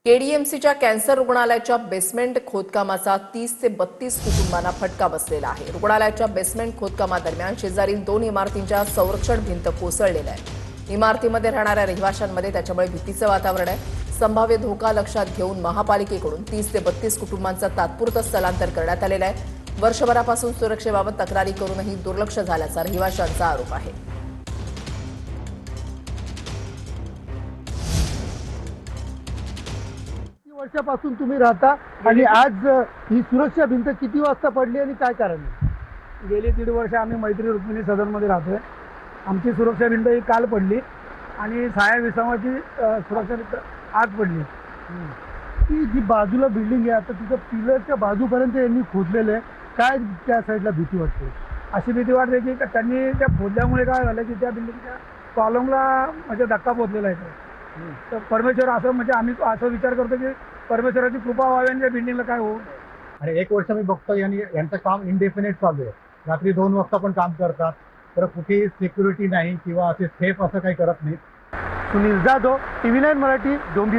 केडीएमसीच्या cancer रुग्णालयाच्या basement खोदकामाचा 30 ते 32 कुटुंबांना फटका बसलेला आहे। रुग्णालयाच्या बेसमेंट खोदकामादरम्यान शेजारील 2 इमारतींच्या संरक्षण भिंत कोसळलेल्या आहे। इमारतीमध्ये राहणाऱ्या रहिवाशांमध्ये त्याच्यामुळे भीतीचं वातावरण आहे। संभाव्य धोका लक्षात घेऊन महापालिकेकडून 30 ते 32 कुटुंबांचं तात्पुरतं स्थलांतर करण्यात आलेलं आहे। वर्षभरापासून सुरक्षेबाबत तक्रारी करूनही दुर्लक्ष झाल्याचा रहिवाशांचा आरोप आहे। वर्षापासून तुम्ही राहता आणि आज ही सुरक्षा भिंत किती वाजता पडली आणि काय कारण आहे? गेली 1.5 वर्ष आम्ही मैत्री रुक्मिणी सदनमध्ये राहतोय। आमची सुरक्षा भिंत ही काल पडली आणि साया विसावाची सुरक्षा भिंत आज पडली। ती जी बाजूला बिल्डिंग आहे आता तिथं पिलरच्या बाजूपर्यंत यांनी खोदलेलं आहे, काय त्या साईडला भीती वाटते? अशी भीती वाटते की त्यांनी त्या खोदल्यामुळे काय झालं की त्या बिल्डिंगच्या कॉलमला म्हणजे धक्का पोचलेला आहे। तर परमेश्वर असं म्हणजे आम्ही असं विचार करतो की परमेश्वराची कृपा व्हावी आणि त्या बिल्डिंगला काय होऊ। आणि 1 वर्ष मी बघतो यांचं काम इनडेफिनेट चालू आहे। रात्री 2 वाजता पण काम करतात, तर कुठेही सिक्युरिटी नाही किंवा असे सेफ असं काही करत नाही। सुनील जाधव, TV9 मराठी, डोंबिवली।